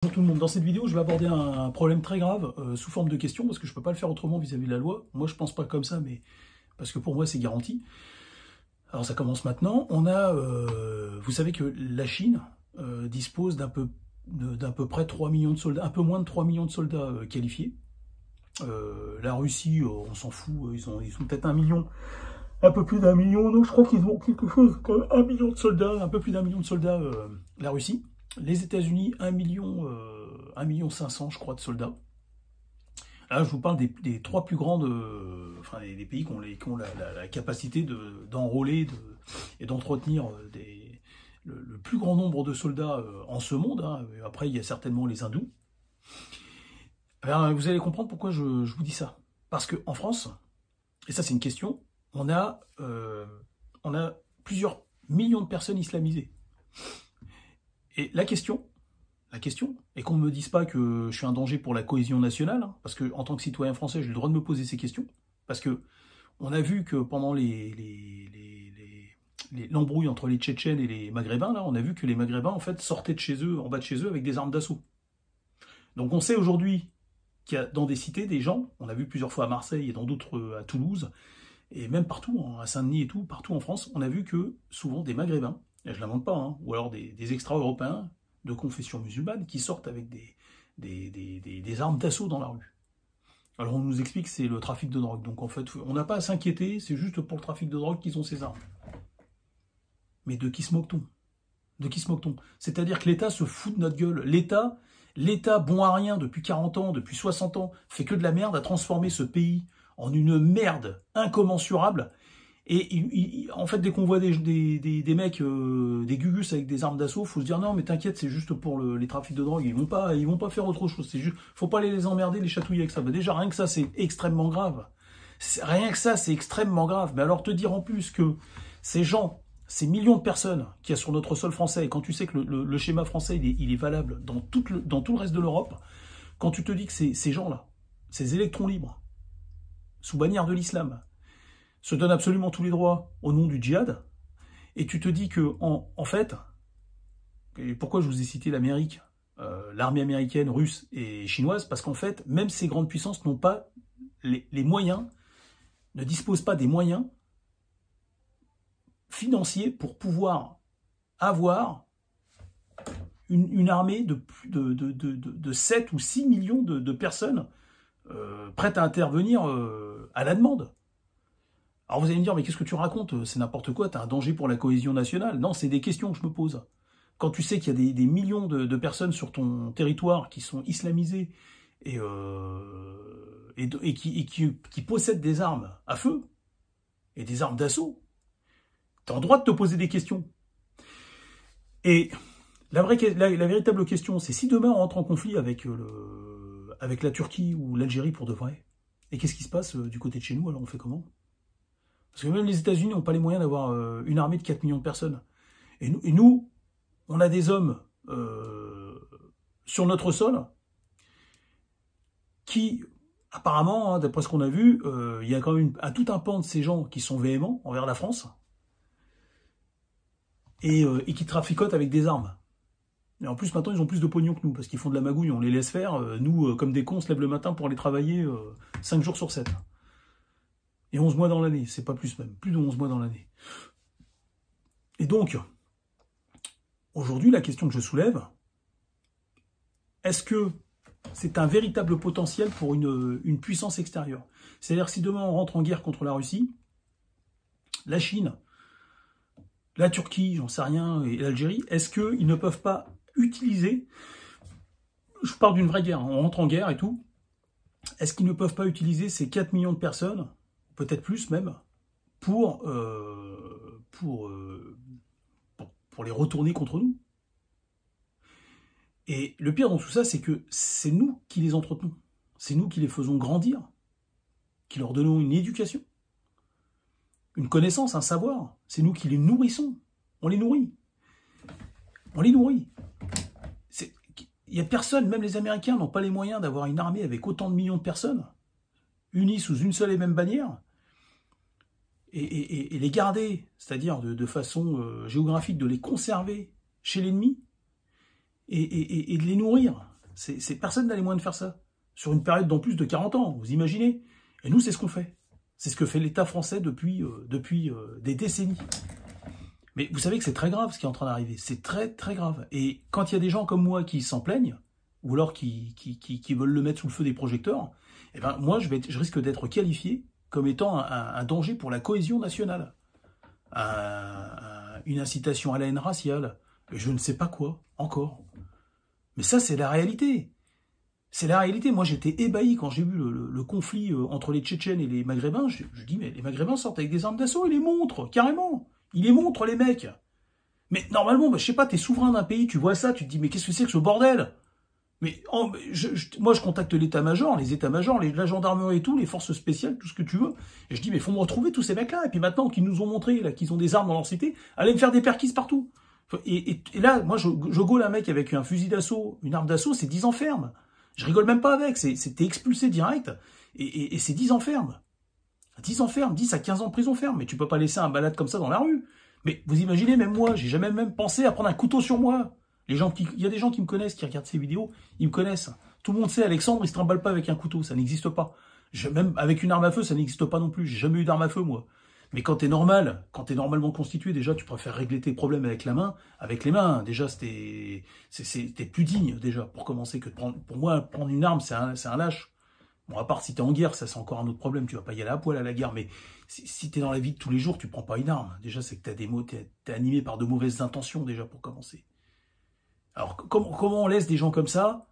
Bonjour tout le monde, dans cette vidéo je vais aborder un problème très grave sous forme de question parce que je ne peux pas le faire autrement vis-à-vis de la loi. Moi je pense pas comme ça, mais parce que pour moi c'est garanti. Alors ça commence maintenant. Vous savez que la Chine dispose d'à peu près 3 millions de soldats, un peu moins de 3 millions de soldats qualifiés. La Russie, on s'en fout, ils ont peut-être 1 million, un peu plus d'1 million, non je crois qu'ils ont quelque chose comme 1 million de soldats, un peu plus d'1 million de soldats, la Russie. Les États-Unis, 1 million 500, je crois, de soldats. Là, je vous parle des trois plus grandes, enfin des pays qui ont la capacité d'enrôler et d'entretenir le plus grand nombre de soldats en ce monde. Hein. Après, il y a certainement les hindous. Alors, vous allez comprendre pourquoi je vous dis ça. Parce qu'en France, et ça c'est une question, on a plusieurs millions de personnes islamisées. Et la question, et qu'on ne me dise pas que je suis un danger pour la cohésion nationale, hein, parce que en tant que citoyen français, j'ai le droit de me poser ces questions, parce que on a vu que pendant l'embrouille entre les Tchétchènes et les Maghrébins, là, on a vu que les Maghrébins, en fait, sortaient de chez eux, en bas de chez eux, avec des armes d'assaut. Donc on sait aujourd'hui qu'il y a dans des cités des gens, on a vu plusieurs fois à Marseille et dans d'autres à Toulouse, et même partout, à Saint-Denis et tout, partout en France, on a vu que souvent des Maghrébins, et je ne l'invente pas, hein, ou alors des extra-européens de confession musulmane qui sortent avec des armes d'assaut dans la rue. Alors on nous explique que c'est le trafic de drogue, donc en fait on n'a pas à s'inquiéter, c'est juste pour le trafic de drogue qu'ils ont ces armes. Mais de qui se moque-t-on? De qui se moque-t-on? C'est-à-dire que l'État se fout de notre gueule. L'État bon à rien depuis 40 ans, depuis 60 ans, fait que de la merde, a transformé ce pays en une merde incommensurable. Et en fait, dès qu'on voit des mecs, des gugus avec des armes d'assaut, faut se dire non, mais t'inquiète, c'est juste pour les trafics de drogue. Ils vont pas faire autre chose. C'est juste, faut pas les emmerder, les chatouiller avec ça. Bah déjà, rien que ça, c'est extrêmement grave. Rien que ça, c'est extrêmement grave. Mais alors te dire en plus que ces gens, ces millions de personnes qu'il y a sur notre sol français, et quand tu sais que le schéma français, il est valable dans tout le reste de l'Europe, quand tu te dis que ces gens-là, ces électrons libres, sous bannière de l'islam, se donnent absolument tous les droits au nom du djihad, et tu te dis que, en fait, et pourquoi je vous ai cité l'Amérique, l'armée américaine, russe et chinoise, parce qu'en fait, même ces grandes puissances n'ont pas les moyens, ne disposent pas des moyens financiers pour pouvoir avoir une armée de 7 ou 6 millions de personnes prêtes à intervenir à la demande. Alors vous allez me dire, mais qu'est-ce que tu racontes? C'est n'importe quoi, t'as un danger pour la cohésion nationale. Non, c'est des questions que je me pose. Quand tu sais qu'il y a des millions de personnes sur ton territoire qui sont islamisées et qui possèdent des armes à feu et des armes d'assaut, t'as le droit de te poser des questions. Et la véritable question, c'est si demain on rentre en conflit avec la Turquie ou l'Algérie pour de vrai, et qu'est-ce qui se passe du côté de chez nous, alors on fait comment? Parce que même les États-Unis n'ont pas les moyens d'avoir une armée de 4 millions de personnes. Et nous on a des hommes sur notre sol qui, apparemment, hein, d'après ce qu'on a vu, il y a quand même tout un pan de ces gens qui sont véhéments envers la France et qui traficotent avec des armes. Et en plus, maintenant, ils ont plus de pognon que nous, parce qu'ils font de la magouille, on les laisse faire. Nous, comme des cons, on se lève le matin pour aller travailler 5 jours sur 7. Et 11 mois dans l'année, c'est pas plus même, plus de 11 mois dans l'année. Et donc, aujourd'hui, la question que je soulève, est-ce que c'est un véritable potentiel pour une puissance extérieure? C'est-à-dire que si demain on rentre en guerre contre la Russie, la Chine, la Turquie, j'en sais rien, et l'Algérie, est-ce qu'ils ne peuvent pas utiliser, je parle d'une vraie guerre, on rentre en guerre et tout, est-ce qu'ils ne peuvent pas utiliser ces 4 millions de personnes, peut-être plus même, pour les retourner contre nous? Et le pire dans tout ça, c'est que c'est nous qui les entretenons. C'est nous qui les faisons grandir, qui leur donnons une éducation, une connaissance, un savoir. C'est nous qui les nourrissons. On les nourrit. On les nourrit. Il n'y a personne, même les Américains n'ont pas les moyens d'avoir une armée avec autant de millions de personnes, unies sous une seule et même bannière, et les garder, c'est-à-dire de façon géographique, de les conserver chez l'ennemi, et de les nourrir. Personne n'a les moyens de faire ça. Sur une période d'en plus de 40 ans, vous imaginez? Et nous, c'est ce qu'on fait. C'est ce que fait l'État français depuis des décennies. Mais vous savez que c'est très grave ce qui est en train d'arriver. C'est très, très grave. Et quand il y a des gens comme moi qui s'en plaignent, ou alors qui veulent le mettre sous le feu des projecteurs, eh ben moi, je risque d'être qualifié comme étant un danger pour la cohésion nationale. Une incitation à la haine raciale, et je ne sais pas quoi, encore. Mais ça, c'est la réalité. C'est la réalité. Moi, j'étais ébahi quand j'ai vu le conflit entre les Tchétchènes et les Maghrébins. Je dis, mais les Maghrébins sortent avec des armes d'assaut, ils les montrent, carrément. Ils les montrent, les mecs. Mais normalement, je sais pas, t'es souverain d'un pays, tu vois ça, tu te dis, mais qu'est-ce que c'est que ce bordel? Mais moi, je contacte l'état-major, les états-majors, la gendarmerie et tout, les forces spéciales, tout ce que tu veux. Et je dis, mais faut me retrouver tous ces mecs-là. Et puis maintenant qu'ils nous ont montré là qu'ils ont des armes dans leur cité, allez me faire des perquises partout. Et là, moi, je gaule un mec avec un fusil d'assaut, une arme d'assaut, c'est 10 ans ferme. Je rigole même pas avec, t'es expulsé direct, et c'est 10 ans ferme. 10 ans ferme, 10 à 15 ans de prison ferme. Mais tu peux pas laisser un balade comme ça dans la rue. Mais vous imaginez, même moi, j'ai jamais même pensé à prendre un couteau sur moi. Il y a des gens qui me connaissent, qui regardent ces vidéos, ils me connaissent. Tout le monde sait, Alexandre, il se trimballe pas avec un couteau, ça n'existe pas. Même avec une arme à feu, ça n'existe pas non plus. J'ai jamais eu d'arme à feu, moi. Mais quand t'es normalement constitué, déjà, tu préfères régler tes problèmes avec la main, avec les mains. Déjà, t'es plus digne, déjà, pour commencer, que de prendre. Pour moi, prendre une arme, c'est un lâche. Bon, à part si t'es en guerre, ça c'est encore un autre problème. Tu vas pas y aller à poil à la guerre, mais si t'es dans la vie de tous les jours, tu prends pas une arme. Déjà, c'est que t'es animé par de mauvaises intentions, déjà, pour commencer. Alors, comment on laisse des gens comme ça?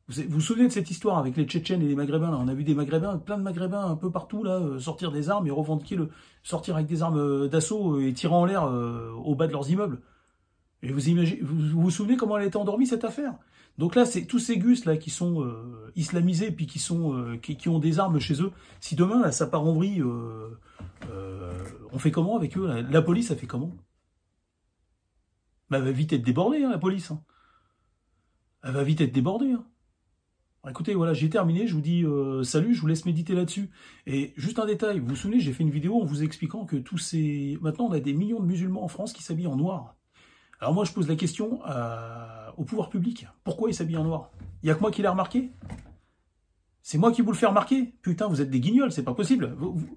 Vous vous souvenez de cette histoire avec les Tchétchènes et les Maghrébins, là? On a vu des Maghrébins, plein de Maghrébins un peu partout, là, sortir des armes et revendiquer sortir avec des armes d'assaut et tirer en l'air au bas de leurs immeubles. Et vous souvenez comment elle a été endormie, cette affaire? Donc là, c'est tous ces gus là qui sont islamisés puis qui ont des armes chez eux. Si demain là ça part en vrille, on fait comment avec eux? La police, elle fait comment? Bah, elle va vite être débordée, hein, la police. Hein. Elle va vite être débordée. Hein. Écoutez, voilà, j'ai terminé. Je vous dis salut. Je vous laisse méditer là-dessus. Et juste un détail. Vous vous souvenez, j'ai fait une vidéo en vous expliquant que maintenant, on a des millions de musulmans en France qui s'habillent en noir. Alors moi, je pose la question au pouvoir public. Pourquoi ils s'habillent en noir? Il n'y a que moi qui l'ai remarqué? C'est moi qui vous le fais remarquer? Putain, vous êtes des guignols, c'est pas possible.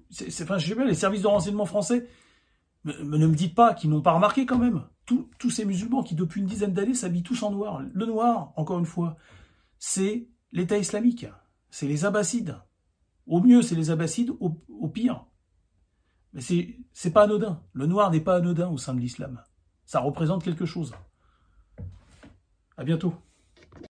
Je sais pas, les services de renseignement français, ne me dites pas qu'ils n'ont pas remarqué quand même. Tous ces musulmans qui, depuis une dizaine d'années, s'habillent tous en noir. Le noir, encore une fois, c'est l'État islamique. C'est les Abbassides. Au mieux, c'est les Abbassides, au pire. Mais c'est pas anodin. Le noir n'est pas anodin au sein de l'islam. Ça représente quelque chose. À bientôt.